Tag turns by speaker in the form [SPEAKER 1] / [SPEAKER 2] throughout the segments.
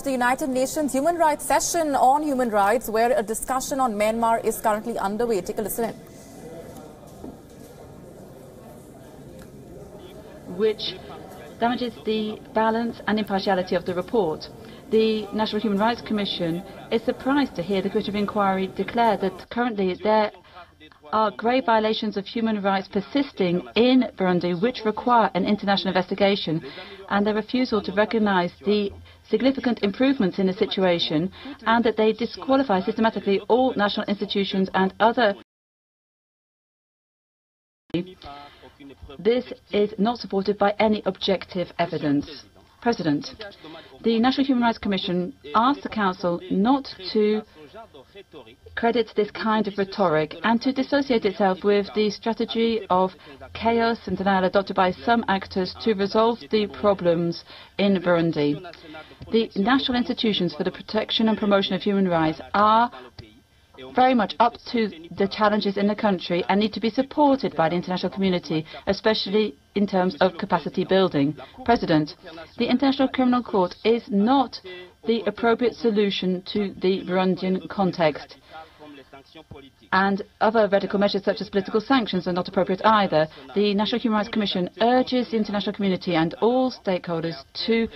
[SPEAKER 1] the United Nations Human Rights Session on human rights, where a discussion on Myanmar is currently underway. Take a listen in.
[SPEAKER 2] Which damages the balance and impartiality of the report. The National Human Rights Commission is surprised to hear the Commission of Inquiry declare that currently there are grave violations of human rights persisting in Burundi which require an international investigation, and their refusal to recognize the significant improvements in the situation, and that they disqualify systematically all national institutions and other. This is not supported by any objective evidence. President, the National Human Rights Commission asked the Council not to credit this kind of rhetoric and to dissociate itself with the strategy of chaos and denial adopted by some actors to resolve the problems in Burundi. The national institutions for the protection and promotion of human rights are very much up to the challenges in the country and need to be supported by the international community, especially in terms of capacity building. President, the International Criminal Court is not the appropriate solution to the Burundian context. And other radical measures such as political sanctions are not appropriate either. The National Human Rights Commission urges the international community and all stakeholders to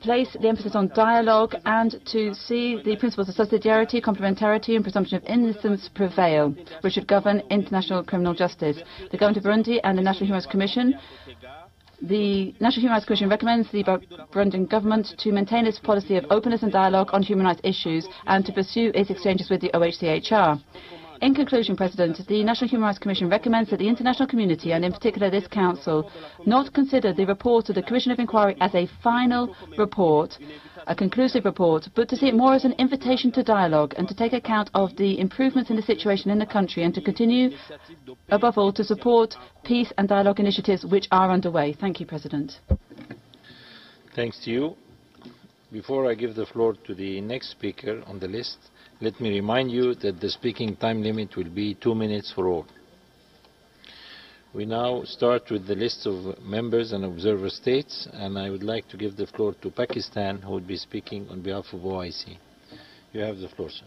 [SPEAKER 2] place the emphasis on dialogue and to see the principles of subsidiarity, complementarity and presumption of innocence prevail, which should govern international criminal justice. The government of Burundi and the National Human Rights Commission recommends the Burundian government to maintain its policy of openness and dialogue on human rights issues and to pursue its exchanges with the OHCHR. In conclusion, President, the National Human Rights Commission recommends that the international community, and in particular this Council, not consider the report of the Commission of Inquiry as a final report, a conclusive report, but to see it more as an invitation to dialogue and to take account of the improvements in the situation in the country and to continue, above all, to support peace and dialogue initiatives which are underway. Thank you, President.
[SPEAKER 3] Thanks to you. Before I give the floor to the next speaker on the list, let me remind you that the speaking time limit will be 2 minutes for all. We now start with the list of members and observer states, and I would like to give the floor to Pakistan, who will be speaking on behalf of OIC. You have the floor, sir.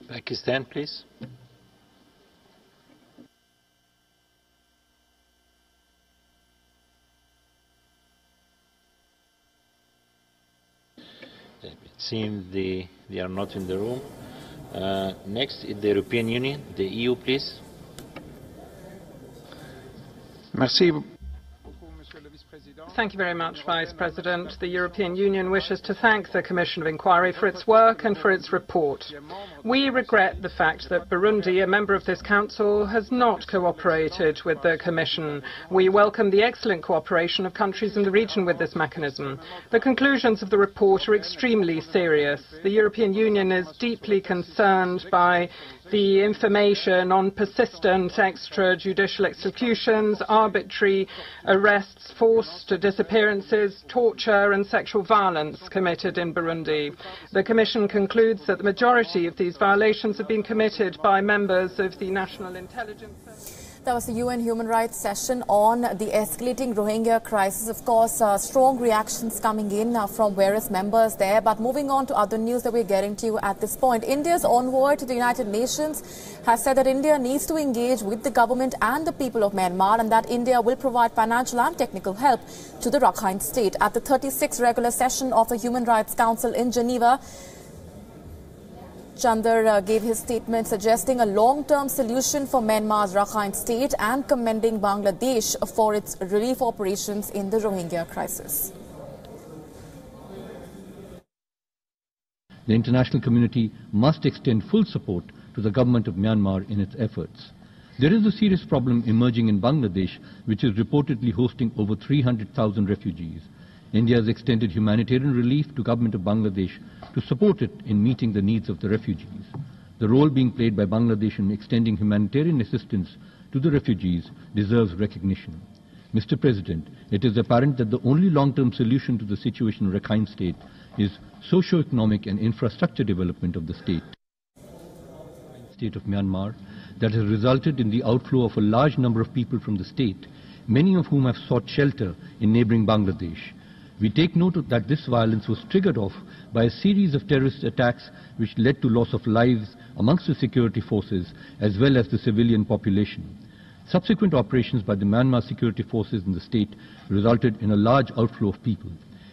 [SPEAKER 3] Pakistan, please. It seems they are not in the room. Next is the European Union, the EU, please.
[SPEAKER 4] Merci.
[SPEAKER 5] Thank you very much, Vice President. The European Union wishes to thank the Commission of Inquiry for its work and for its report. We regret the fact that Burundi, a member of this Council, has not cooperated with the Commission. We welcome the excellent cooperation of countries in the region with this mechanism. The conclusions of the report are extremely serious. The European Union is deeply concerned by the information on persistent extrajudicial executions, arbitrary arrests, forced disappearances, torture and sexual violence committed in Burundi. The Commission concludes that the majority of these violations have been committed by members of the National Intelligence Service.
[SPEAKER 1] That was the UN Human Rights Session on the escalating Rohingya crisis. Of course, strong reactions coming in from various members there. But moving on to other news that we're getting to you at this point. India's envoy to the United Nations has said that India needs to engage with the government and the people of Myanmar, and that India will provide financial and technical help to the Rakhine state. At the 36th regular session of the Human Rights Council in Geneva, Chandar gave his statement suggesting a long-term solution for Myanmar's Rakhine state and commending Bangladesh for its relief operations in the Rohingya crisis.
[SPEAKER 6] The international community must extend full support to the government of Myanmar in its efforts. There is a serious problem emerging in Bangladesh, which is reportedly hosting over 300,000 refugees. India has extended humanitarian relief to the government of Bangladesh to support it in meeting the needs of the refugees. The role being played by Bangladesh in extending humanitarian assistance to the refugees deserves recognition. Mr. President, it is apparent that the only long-term solution to the situation in Rakhine state is socio-economic and infrastructure development of the state. state of Myanmar that has resulted in the outflow of a large number of people from the state, many of whom have sought shelter in neighboring Bangladesh. We take note that this violence was triggered off by a series of terrorist attacks which led to loss of lives amongst the security forces as well as the civilian population. Subsequent operations by the Myanmar security forces in the state resulted in a large outflow of people.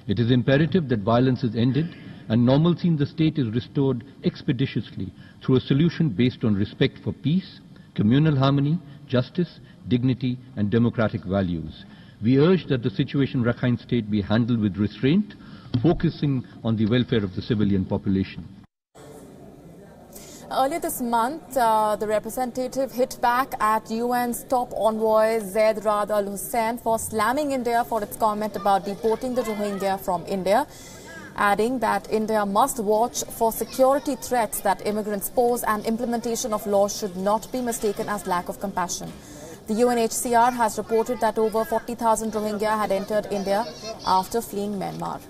[SPEAKER 6] It is imperative that violence is ended and normalcy in the state is restored expeditiously through a solution based on respect for peace, communal harmony, justice, dignity and democratic values. We urge that the situation in Rakhine state be handled with restraint, focusing on the welfare of the civilian population.
[SPEAKER 1] Earlier this month, the representative hit back at UN's top envoy Zeid Ra'ad Al Hussein for slamming India for its comment about deporting the Rohingya from India, adding that India must watch for security threats that immigrants pose and implementation of laws should not be mistaken as lack of compassion. The UNHCR has reported that over 40,000 Rohingya had entered India after fleeing Myanmar.